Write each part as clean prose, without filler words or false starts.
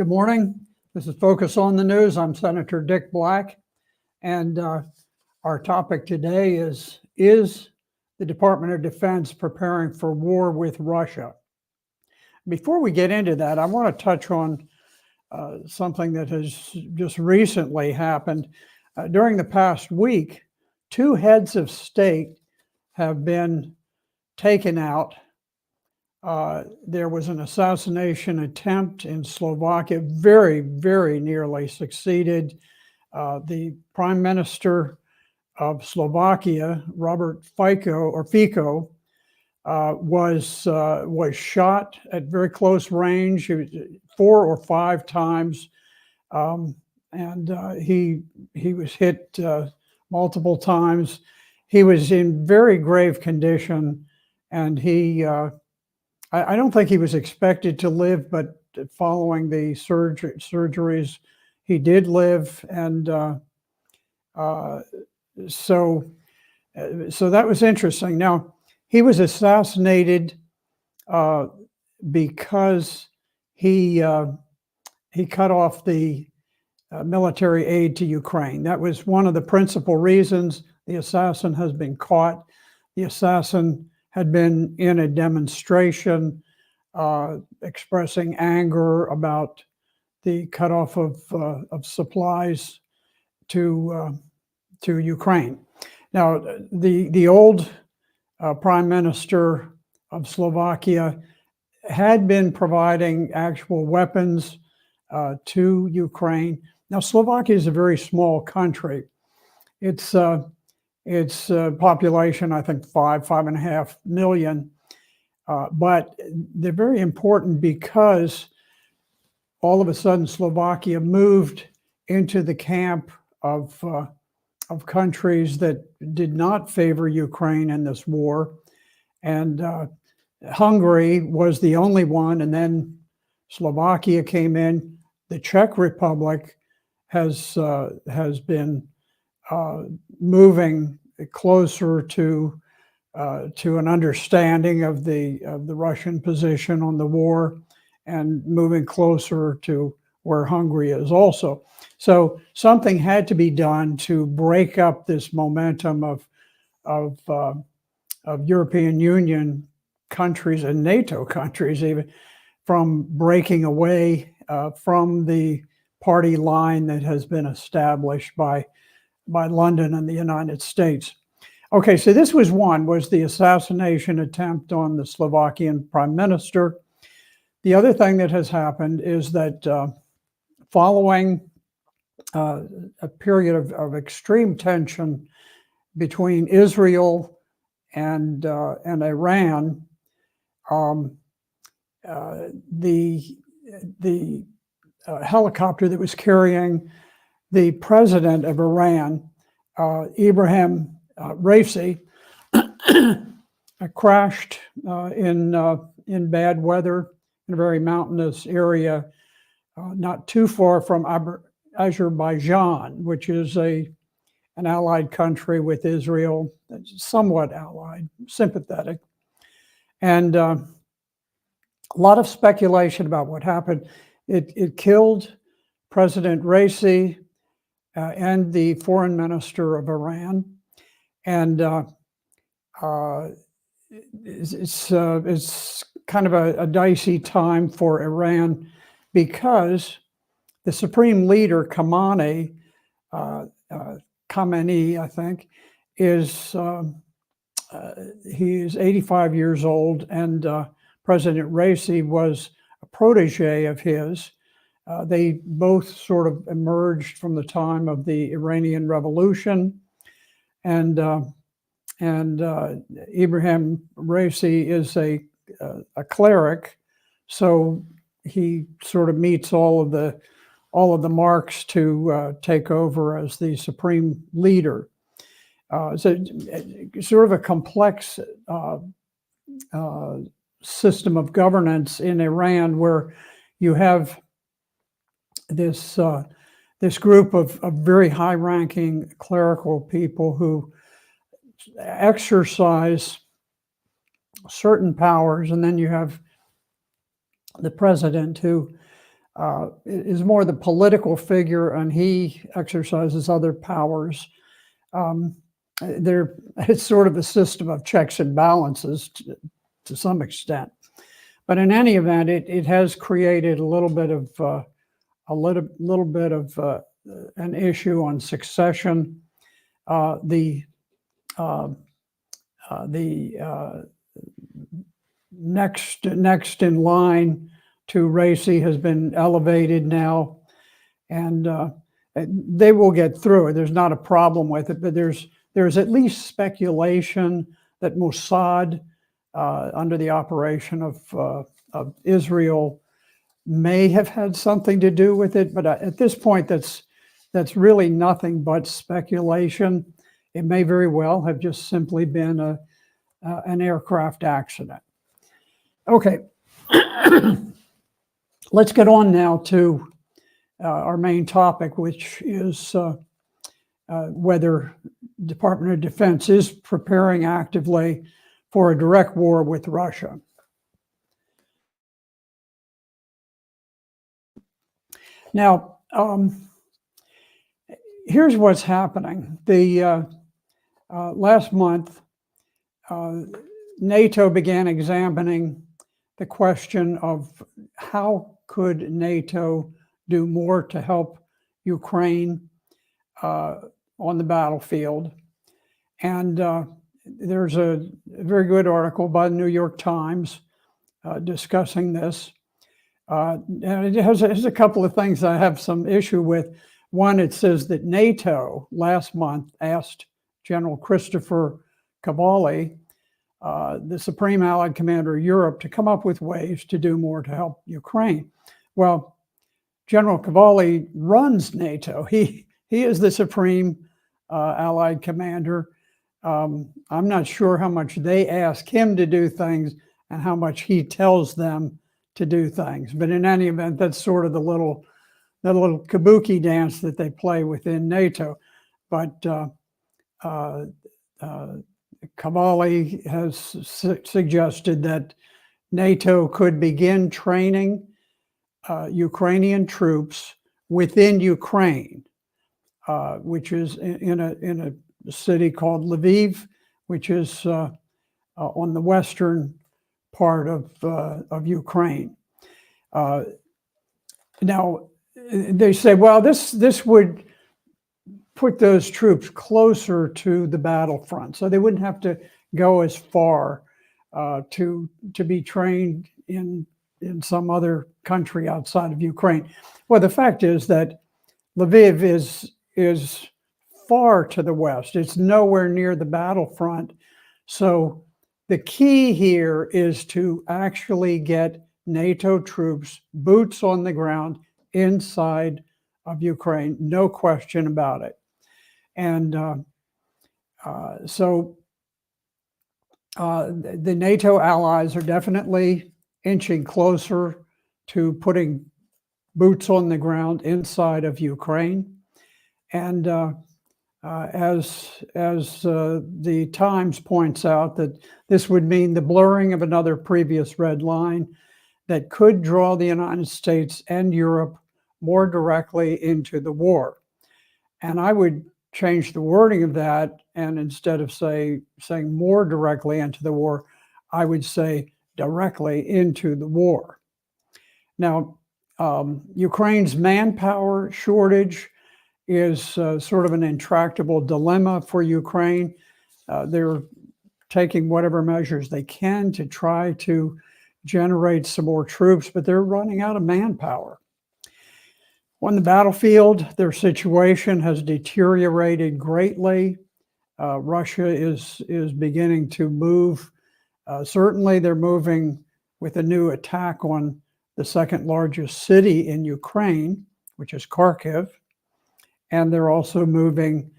Good morning. This is Focus on the News. I'm Senator Dick Black, and our topic today is the Department of Defense preparing for war with Russia? Before we get into that, I want to touch on something that has just recently happened. During the past week, two heads of state have been taken out. There was an assassination attempt in Slovakia, very, very nearly succeeded. The Prime Minister of Slovakia, Robert Fico, was shot at very close range. He was 4 or 5 times, and he was hit multiple times. He was in very grave condition, and I don't think he was expected to live, but following the surgeries, he did live, and so that was interesting. Now, he was assassinated because he cut off the military aid to Ukraine. That was one of the principal reasons. The assassin has been caught. The assassin had been in a demonstration expressing anger about the cutoff of supplies to Ukraine. Now, the old Prime Minister of Slovakia had been providing actual weapons to Ukraine. Now, Slovakia is a very small country. Its population, I think, 5.5 million. But they're very important because all of a sudden Slovakia moved into the camp of countries that did not favor Ukraine in this war. And Hungary was the only one, and then Slovakia came in. The Czech Republic has been moving closer to an understanding of the Russian position on the war, and moving closer to where Hungary is also. So something had to be done to break up this momentum of European Union countries and NATO countries even from breaking away from the party line that has been established by London and the United States. Okay, so this was the assassination attempt on the Slovakian Prime Minister. The other thing that has happened is that following a period of extreme tension between Israel and Iran, the helicopter that was carrying the president of Iran, Ibrahim Raisi, crashed in bad weather in a very mountainous area, not too far from Azerbaijan, which is an allied country with Israel, somewhat allied, sympathetic. And a lot of speculation about what happened. It killed President Raisi and the foreign minister of Iran. And it's kind of a dicey time for Iran because the supreme leader, Khamenei, I think, he is 85 years old, and President Raisi was a protege of his. They both sort of emerged from the time of the Iranian Revolution, and Ibrahim Raisi is a cleric, so he sort of meets all of the marks to take over as the supreme leader. So sort of a complex system of governance in Iran, where you have this group of very high-ranking clerical people who exercise certain powers, and then you have the president who is more the political figure, and he exercises other powers. It's sort of a system of checks and balances to some extent. But in any event, it has created a little bit of an issue on succession. The next in line to Raisi has been elevated now, and they will get through it. There's not a problem with it, but there's at least speculation that Mossad, under the operation of Israel, may have had something to do with it. But at this point, that's really nothing but speculation. It may very well have just simply been an aircraft accident. Okay, let's get on now to our main topic, which is whether Department of Defense is preparing actively for a direct war with Russia. Now, here's what's happening. Last month, NATO began examining the question of how could NATO do more to help Ukraine on the battlefield. And there's a very good article by the New York Times discussing this. And it has a couple of things I have some issue with. One, it says that NATO last month asked General Christopher Cavalli, the Supreme Allied Commander of Europe, to come up with ways to do more to help Ukraine. Well, General Cavalli runs NATO. He is the Supreme Allied Commander. I'm not sure how much they ask him to do things and how much he tells them to do things. But in any event, that's sort of the little kabuki dance that they play within NATO. But Cavalli has suggested that NATO could begin training Ukrainian troops within Ukraine, which is in a city called Lviv, which is on the western part of Ukraine. Now, they say, well, this would put those troops closer to the battlefront, so they wouldn't have to go as far to be trained in some other country outside of Ukraine. Well, the fact is that Lviv is far to the west. It's nowhere near the battlefront. So the key here is to actually get NATO troops, boots on the ground inside of Ukraine, no question about it. And so the NATO allies are definitely inching closer to putting boots on the ground inside of Ukraine. And as the Times points out, that this would mean the blurring of another previous red line that could draw the United States and Europe more directly into the war. And I would change the wording of that, and instead of saying more directly into the war, I would say directly into the war. Now, Ukraine's manpower shortage is sort of an intractable dilemma for Ukraine. They're taking whatever measures they can to try to generate some more troops, but they're running out of manpower. On the battlefield, their situation has deteriorated greatly. Russia is beginning to move. Certainly, they're moving with a new attack on the second largest city in Ukraine, which is Kharkiv. And they're also moving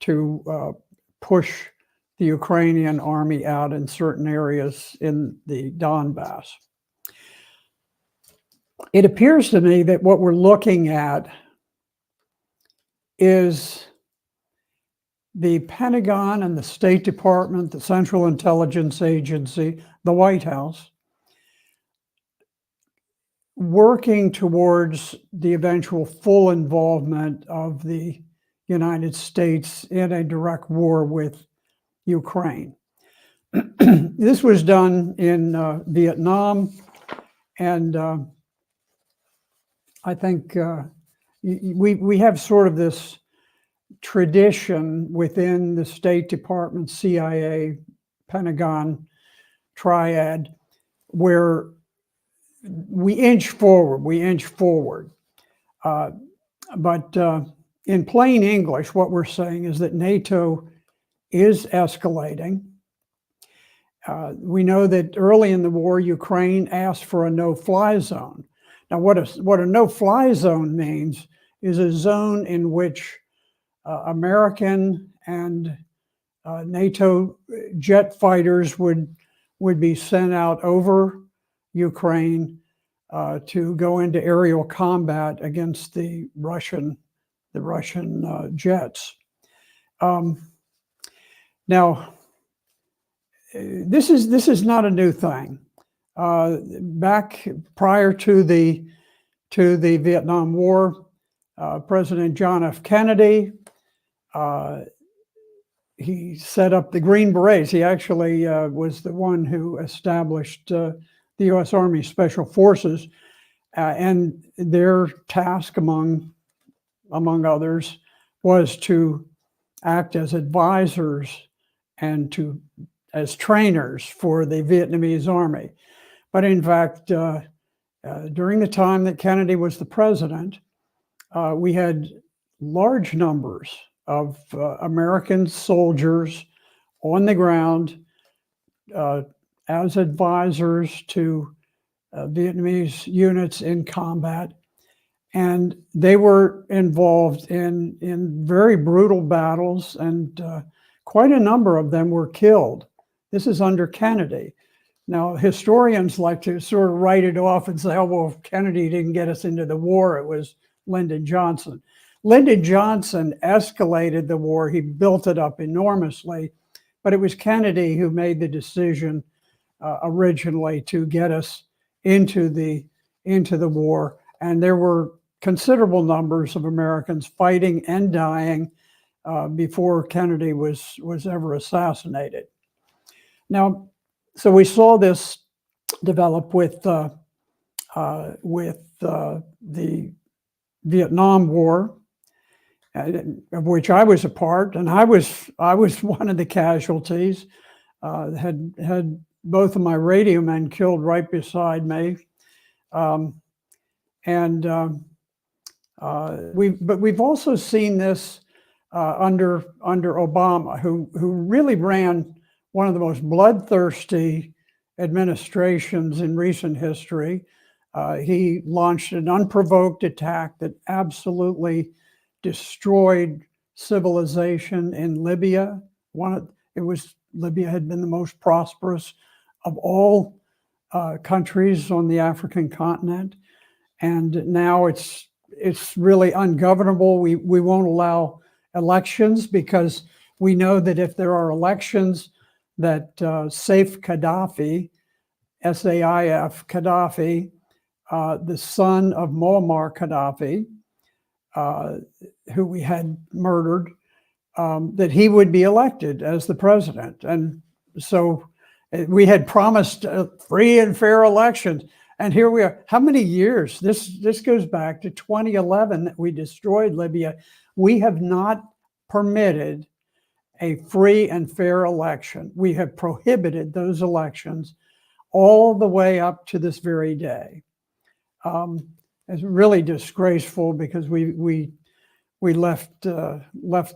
to push the Ukrainian army out in certain areas in the Donbass. It appears to me that what we're looking at is the Pentagon and the State Department, the Central Intelligence Agency, the White House, working towards the eventual full involvement of the United States in a direct war with Ukraine. This was done in Vietnam, and I think we have sort of this tradition within the State Department, CIA, Pentagon triad, where we inch forward. But in plain English, what we're saying is that NATO is escalating. We know that early in the war, Ukraine asked for a no-fly zone. Now, what a no-fly zone means is a zone in which American and NATO jet fighters would be sent out over Ukraine to go into aerial combat against the Russian jets. Now, this is not a new thing. Back prior to the Vietnam War, President John F. Kennedy, he set up the Green Berets. He actually was the one who established the U.S. Army Special Forces, and their task, among others, was to act as advisors and as trainers for the Vietnamese army. But in fact, during the time that Kennedy was the president, we had large numbers of American soldiers on the ground as advisors to Vietnamese units in combat. And they were involved in very brutal battles, and quite a number of them were killed. This is under Kennedy. Now, historians like to sort of write it off and say, oh, well, Kennedy didn't get us into the war, it was Lyndon Johnson. Lyndon Johnson escalated the war. He built it up enormously, but it was Kennedy who made the decision originally to get us into the war. And there were considerable numbers of Americans fighting and dying before Kennedy was ever assassinated. Now, so we saw this develop with the Vietnam War, of which I was a part, and I was one of the casualties. Had both of my radio men killed right beside me, we've also seen this under Obama, who really ran one of the most bloodthirsty administrations in recent history. He launched an unprovoked attack that absolutely destroyed civilization in Libya. Libya had been the most prosperous of all countries on the African continent, and now it's really ungovernable. We won't allow elections because we know that if there are elections, that Saif Gaddafi, S-A-I-F, Gaddafi, the son of Muammar Gaddafi, who we had murdered, that he would be elected as the president. And so we had promised free and fair elections. And here we are. How many years? This goes back to 2011 that we destroyed Libya. We have not permitted a free and fair election. We have prohibited those elections all the way up to this very day. It's really disgraceful because we left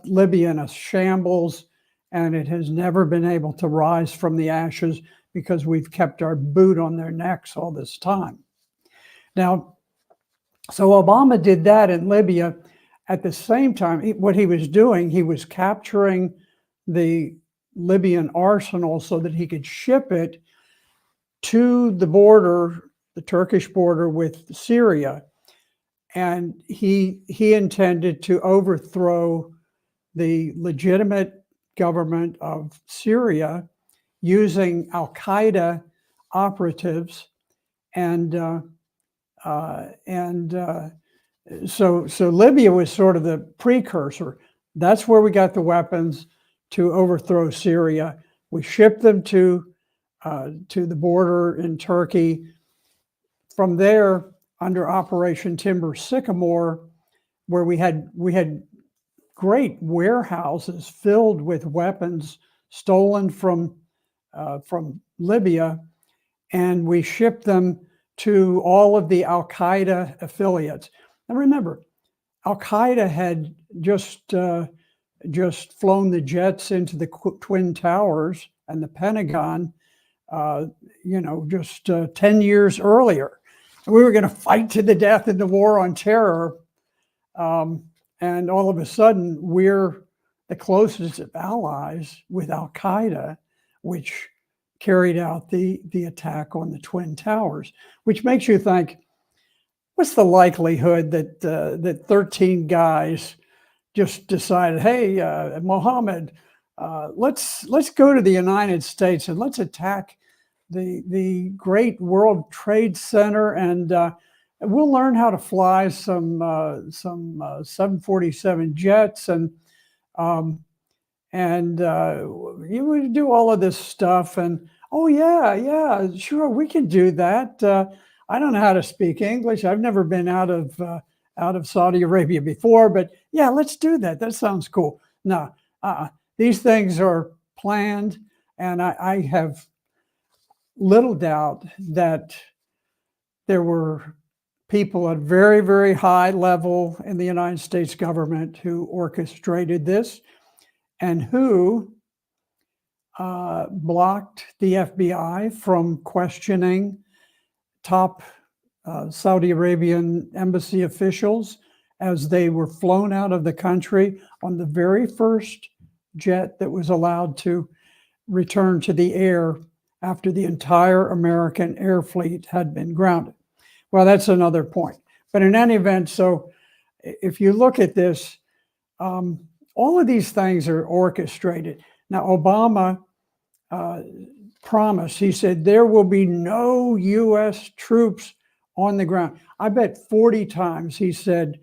Libya in a shambles, and it has never been able to rise from the ashes because we've kept our boot on their necks all this time. Now, so Obama did that in Libya. At the same time, what he was doing, he was capturing the Libyan arsenal so that he could ship it to the border, the Turkish border with Syria. And he intended to overthrow the legitimate government of Syria using Al-Qaeda operatives and So Libya was sort of the precursor. That's where we got the weapons to overthrow Syria. We shipped them to the border in Turkey. From there, under Operation Timber Sycamore, where we had great warehouses filled with weapons stolen from Libya, and we shipped them to all of the Al Qaeda affiliates. And remember, Al Qaeda had just flown the jets into the Twin Towers and the Pentagon, just 10 years earlier. We were going to fight to the death in the war on terror. And all of a sudden, we're the closest of allies with Al Qaeda, which carried out the attack on the Twin Towers, which makes you think, what's the likelihood that 13 guys just decided, hey, Mohammed, let's go to the United States and let's attack the great World Trade Center, and we'll learn how to fly some 747 jets, and you would do all of this stuff, and oh yeah, sure, we can do that. I don't know how to speak English. I've never been out of Saudi Arabia before, but yeah, let's do that. That sounds cool. No, these things are planned, and I have little doubt that there were people at very, very high level in the United States government who orchestrated this and who blocked the FBI from questioning top Saudi Arabian embassy officials as they were flown out of the country on the very first jet that was allowed to return to the air after the entire American air fleet had been grounded. Well, that's another point. But in any event, so if you look at this, all of these things are orchestrated. Now, Obama promised, he said, there will be no U.S. troops on the ground. I bet 40 times he said,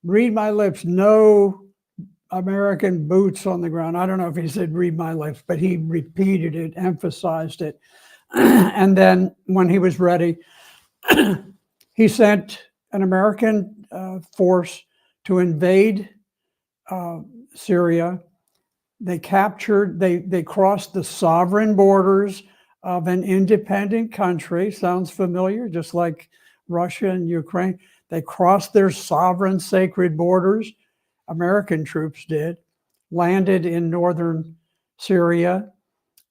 read my lips, no American boots on the ground. I don't know if he said read my lips, but he repeated it, emphasized it. And then when he was ready, he sent an American force to invade Syria. They crossed the sovereign borders of an independent country. Sounds familiar, just like Russia and Ukraine. They crossed their sovereign sacred borders. American troops did, landed in northern Syria,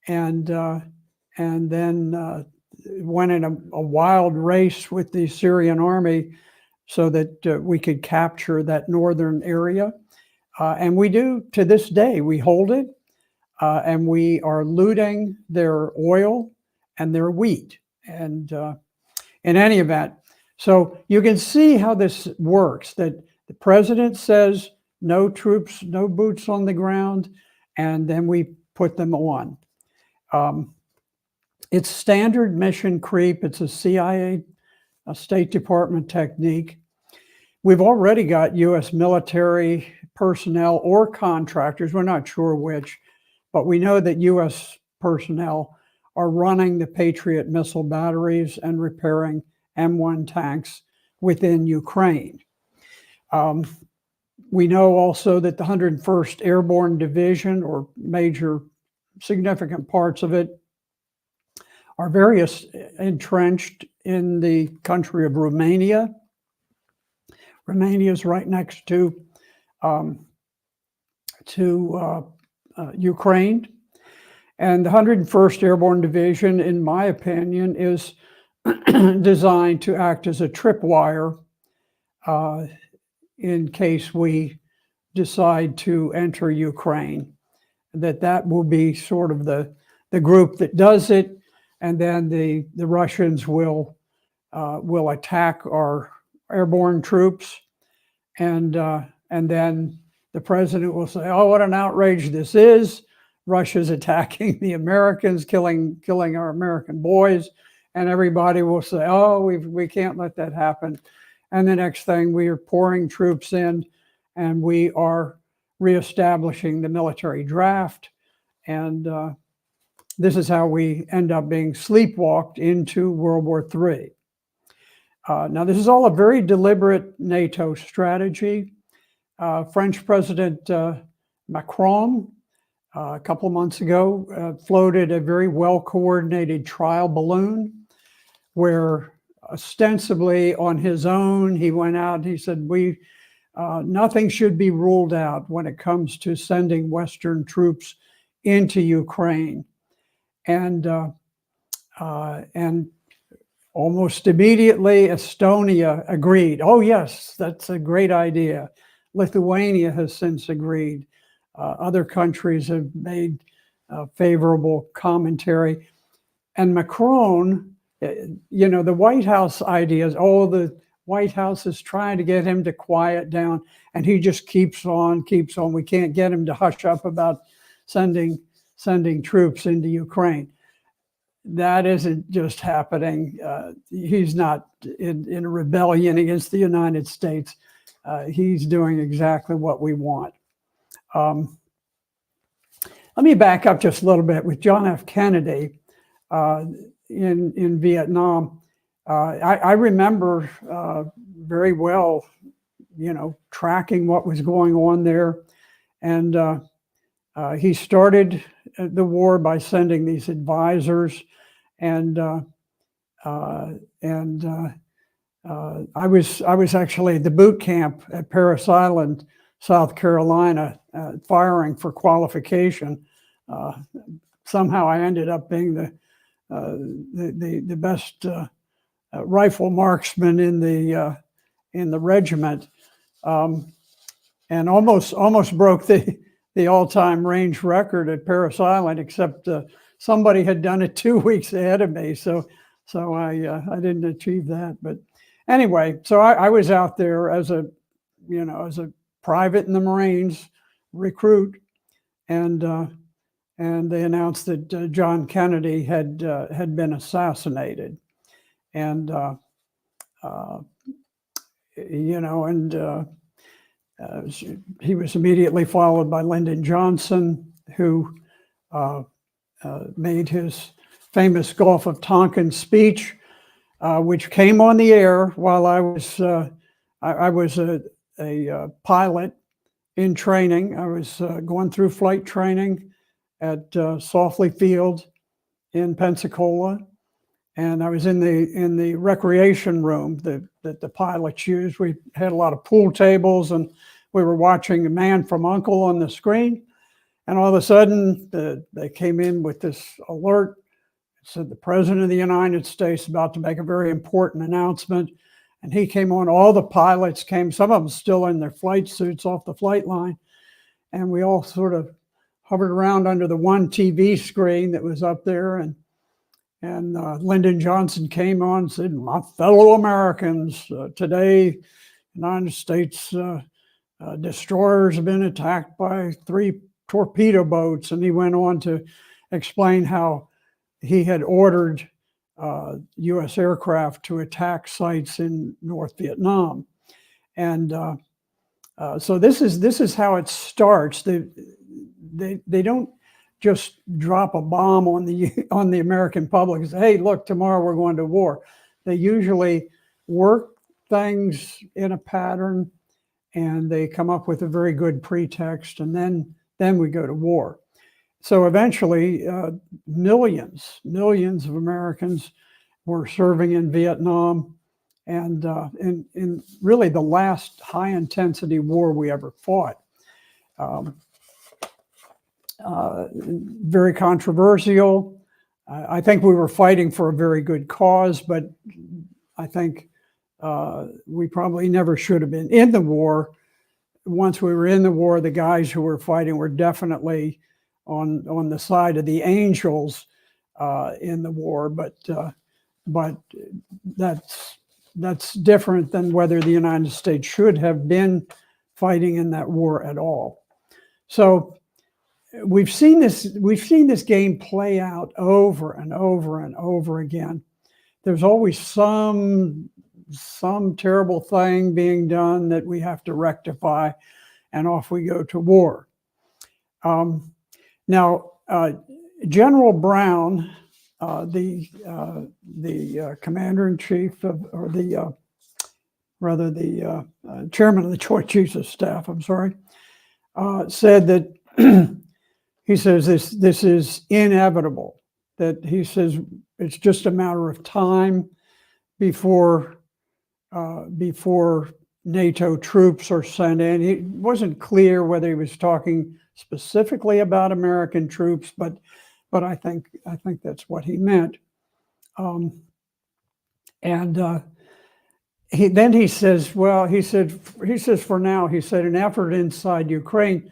and then went in a wild race with the Syrian army so that we could capture that northern area. And we do to this day. We hold it, and we are looting their oil and their wheat. And in any event, so you can see how this works, that the president says no troops, no boots on the ground, and then we put them on. It's standard mission creep. It's a CIA, a State Department technique. We've already got U.S. military personnel or contractors, we're not sure which, but we know that U.S. personnel are running the Patriot missile batteries and repairing M1 tanks within Ukraine. We know also that the 101st Airborne Division, or major significant parts of it, are very entrenched in the country of Romania. Romania is right next to Ukraine. And the 101st Airborne Division, in my opinion, is designed to act as a tripwire in case we decide to enter Ukraine. That will be sort of the group that does it, and then the Russians will attack our airborne troops, and then the president will say, "Oh, what an outrage this is! Russia's attacking the Americans, killing our American boys," and everybody will say, oh, we can't let that happen. And the next thing, we are pouring troops in, and we are reestablishing the military draft. And this is how we end up being sleepwalked into World War III. Now, this is all a very deliberate NATO strategy. French President Macron, a couple of months ago, floated a very well-coordinated trial balloon where ostensibly on his own, he went out and he said, nothing should be ruled out when it comes to sending Western troops into Ukraine. And almost immediately, Estonia agreed. Oh, yes, that's a great idea. Lithuania has since agreed. Other countries have made favorable commentary. And Macron, the White House ideas, the White House is trying to get him to quiet down, and he just keeps on. We can't get him to hush up about sending troops into Ukraine. That isn't just happening. He's not in a rebellion against the United States. He's doing exactly what we want. Let me back up just a little bit. With John F. Kennedy in Vietnam, I remember very well, tracking what was going on there. And he started the war by sending these advisors, and I was actually at the boot camp at Parris Island, South Carolina, firing for qualification. Somehow I ended up being the best rifle marksman in the regiment, and almost broke the all-time range record at Parris Island, except somebody had done it 2 weeks ahead of me, so I didn't achieve that. But anyway, so I was out there as a private in the Marines, recruit, and they announced that John Kennedy had been assassinated, and he was immediately followed by Lyndon Johnson, who made his famous Gulf of Tonkin speech, which came on the air while I was a pilot in training. I was going through flight training at Sofley Field in Pensacola, and I was in the recreation room that the pilots used. We had a lot of pool tables, and we were watching A Man from U.N.C.L.E. on the screen. And all of a sudden, they came in with this alert. It said the President of the United States is about to make a very important announcement. And he came on. All the pilots came, some of them still in their flight suits off the flight line. And we all sort of hovered around under the one TV screen that was up there. And Lyndon Johnson came on and said, "My fellow Americans, today, United States destroyers have been attacked by 3 torpedo boats." And he went on to explain how he had ordered U.S. aircraft to attack sites in North Vietnam. And so this is how it starts. They don't just drop a bomb on the American public and say, "Hey, look, tomorrow we're going to war." They usually work things in a pattern, and they come up with a very good pretext, and then we go to war. So eventually, millions of Americans were serving in Vietnam, and in really the last high-intensity war we ever fought. Very controversial. I think we were fighting for a very good cause, but I think we probably never should have been in the war. Once we were in the war, the guys who were fighting were definitely on the side of the angels in the war, but that's different than whether the United States should have been fighting in that war at all. So we've seen this game play out over and over and over again. there's always some terrible thing being done that we have to rectify, and off we go to war. Now, General Brown, the commander-in-chief of, or the rather the chairman of the Joint Chiefs of Staff, I'm sorry, said that he says this is inevitable. That he says it's just a matter of time before NATO troops are sent in. It wasn't clear whether he was talking specifically about American troops, but I think that's what he meant. He says, well, he says for now, he said an effort inside Ukraine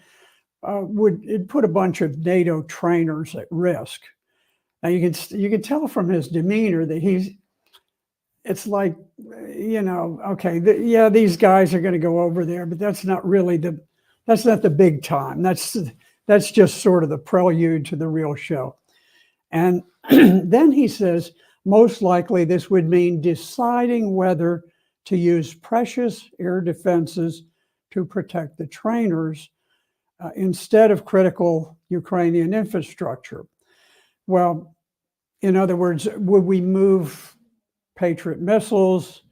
would put a bunch of NATO trainers at risk. Now you can tell from his demeanor that it's like, okay, yeah, these guys are going to go over there, but that's not the big time. That's just sort of the prelude to the real show. And then he says, most likely this would mean deciding whether to use precious air defenses to protect the trainers instead of critical Ukrainian infrastructure. Well, in other words, would we move Patriot missiles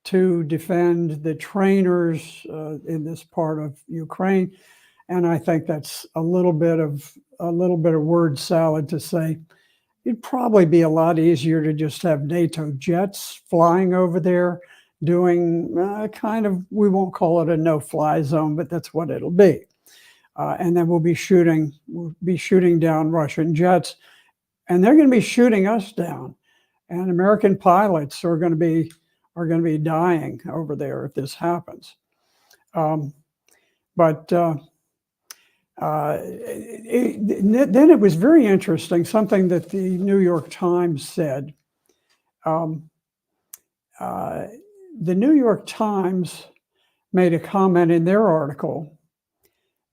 to defend the trainers in this part of Ukraine? And I think that's a little bit of word salad to say it'd probably be a lot easier to just have NATO jets flying over there doing kind of, we won't call it a no-fly zone, but that's what it'll be. And then we'll be shooting down Russian jets, and they're going to be shooting us down. And American pilots are going to be dying over there if this happens. Then it was very interesting, something that the New York Times said. The New York Times made a comment in their article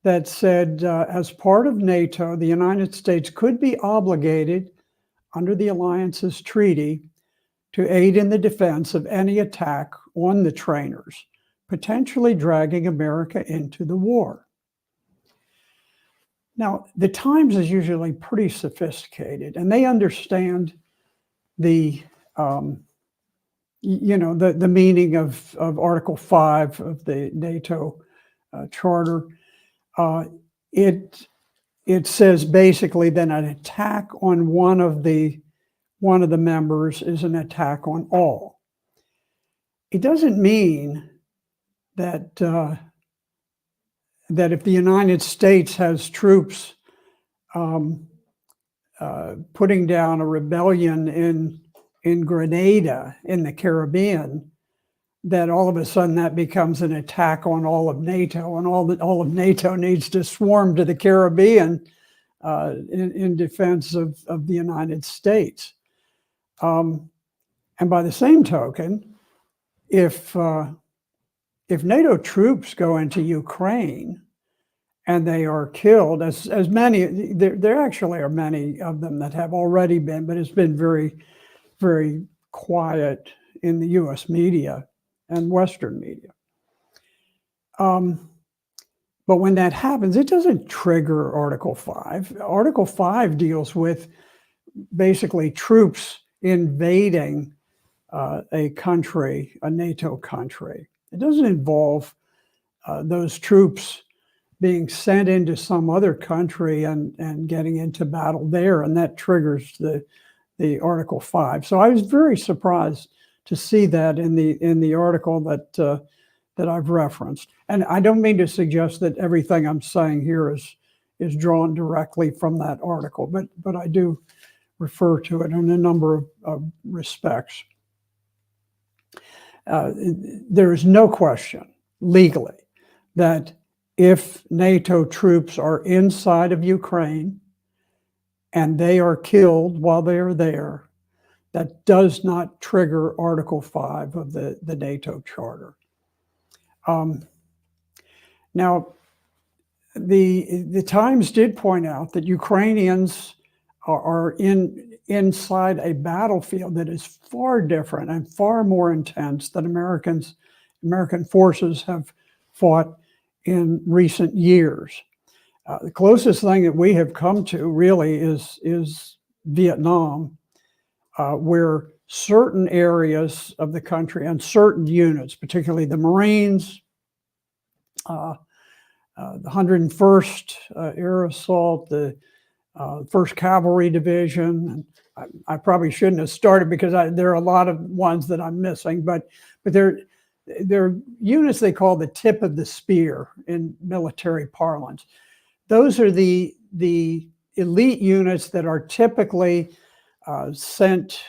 that said, as part of NATO, the United States could be obligated under the alliance's treaty to aid in the defense of any attack on the trainers, potentially dragging America into the war. Now, the Times is usually pretty sophisticated, and they understand the meaning of Article 5 of the NATO Charter. It says basically that an attack on one of the members is an attack on all. It doesn't mean that that if the United States has troops putting down a rebellion in Grenada in the Caribbean, that all of a sudden that becomes an attack on all of NATO, and all of NATO needs to swarm to the Caribbean in defense of the United States. And by the same token, if NATO troops go into Ukraine and they are killed, as many, there actually are many of them that have already been, but it's been very, very quiet in the US media and Western media. But when that happens, it doesn't trigger Article 5. Article 5 deals with basically troops invading a country, a NATO country. It doesn't involve those troops being sent into some other country and getting into battle there, and that triggers the Article 5. So I was very surprised to see that in the article that I've referenced. And I don't mean to suggest that everything I'm saying here is drawn directly from that article, but I do refer to it in a number of respects. There is no question legally that if NATO troops are inside of Ukraine and they are killed while they are there, that does not trigger Article 5 of the NATO Charter. Now, the Times did point out that Ukrainians are inside a battlefield that is far different and far more intense than American forces have fought in recent years. The closest thing that we have come to really is Vietnam, where certain areas of the country and certain units, particularly the Marines, the 101st Air Assault, the 1st Cavalry Division. And I probably shouldn't have started because there are a lot of ones that I'm missing, but they're units they call the tip of the spear in military parlance. Those are the elite units that are typically sent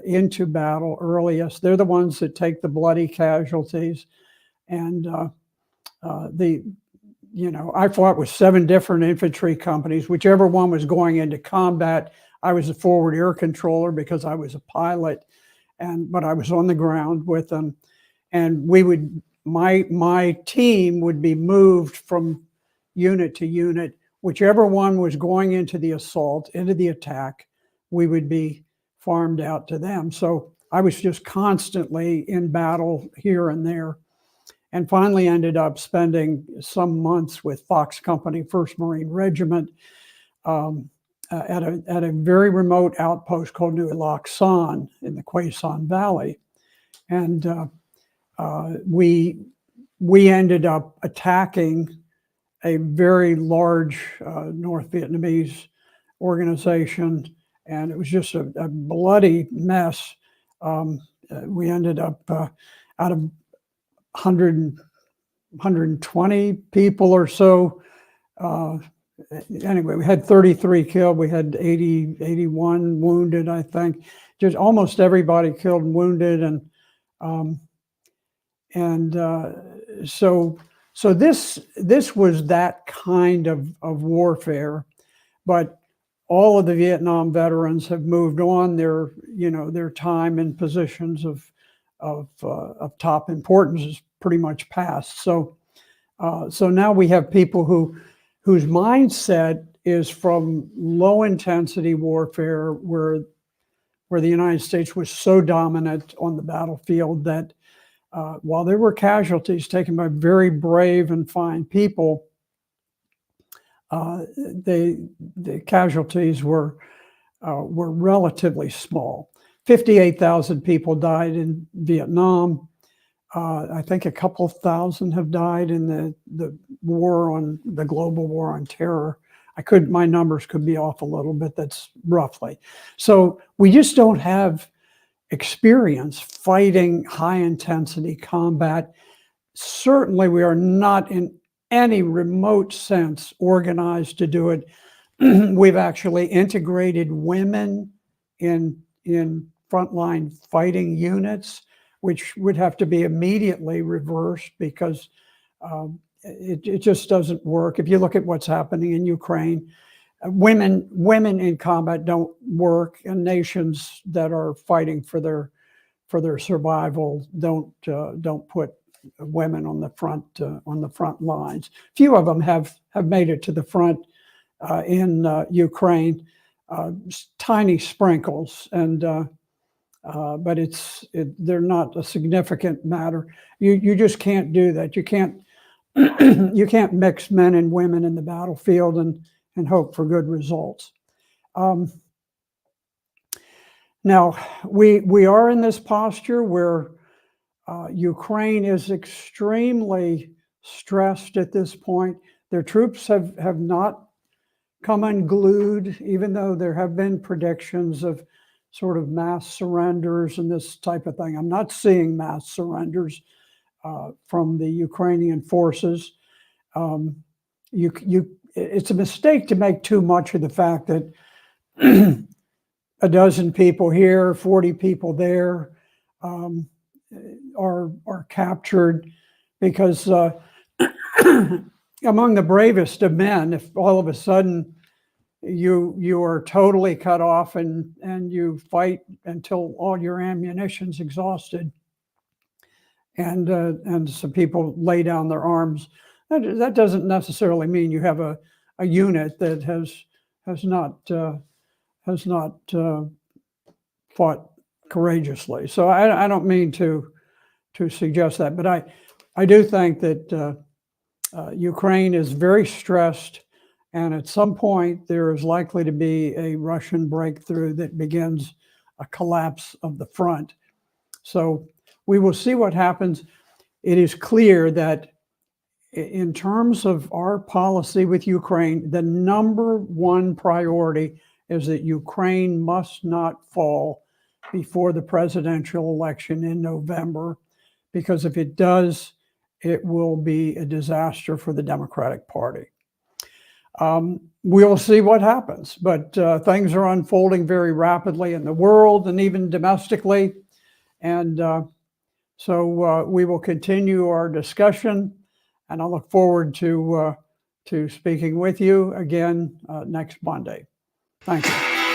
into battle earliest. They're the ones that take the bloody casualties. And I fought with 7 different infantry companies. Whichever one was going into combat, I was a forward air controller because I was a pilot, but I was on the ground with them. And my team would be moved from unit to unit. Whichever one was going into the assault, into the attack, we would be farmed out to them. So I was just constantly in battle here and there, and finally ended up spending some months with Fox Company, 1st Marine Regiment, at a very remote outpost called New Lac Son in the Quai Son Valley. And we ended up attacking a very large North Vietnamese organization, and it was just a bloody mess. We ended up out of 120 people or so. Anyway, we had 33 killed. We had 81 wounded, I think. Just almost everybody killed and wounded. So this was that kind of warfare, but all of the Vietnam veterans have moved on. Their time in positions of top importance is pretty much past. So now we have people whose mindset is from low intensity warfare, where the United States was so dominant on the battlefield that while there were casualties taken by very brave and fine people, the casualties were relatively small. 58,000 people died in Vietnam. I think a couple thousand have died in the global war on terror. My numbers could be off a little bit. That's roughly. So we just don't have experience fighting high intensity combat. Certainly we are not in any remote sense organized to do it. We've actually integrated women in frontline fighting units, which would have to be immediately reversed because it just doesn't work. If you look at what's happening in Ukraine, women in combat don't work, and nations that are fighting for their survival don't put women on the front lines. Few of them have made it to the front in Ukraine, tiny sprinkles, but they're not a significant matter. You just can't do that. You can't mix men and women in the battlefield and hope for good results. Now we are in this posture where Ukraine is extremely stressed at this point. Their troops have not come unglued, even though there have been predictions of sort of mass surrenders and this type of thing. I'm not seeing mass surrenders from the Ukrainian forces. It's a mistake to make too much of the fact that a dozen people here, 40 people there are captured, because among the bravest of men, if all of a sudden you are totally cut off and you fight until all your ammunition's exhausted, and some people lay down their arms, that doesn't necessarily mean you have a unit that has not fought courageously. So I don't mean to suggest that, but I do think that Ukraine is very stressed, and at some point there is likely to be a Russian breakthrough that begins a collapse of the front. So we will see what happens. It is clear that in terms of our policy with Ukraine, the number one priority is that Ukraine must not fall before the presidential election in November, because if it does, it will be a disaster for the Democratic Party. We'll see what happens, but things are unfolding very rapidly in the world and even domestically. And so we will continue our discussion, and I look forward to speaking with you again next Monday. Thank you.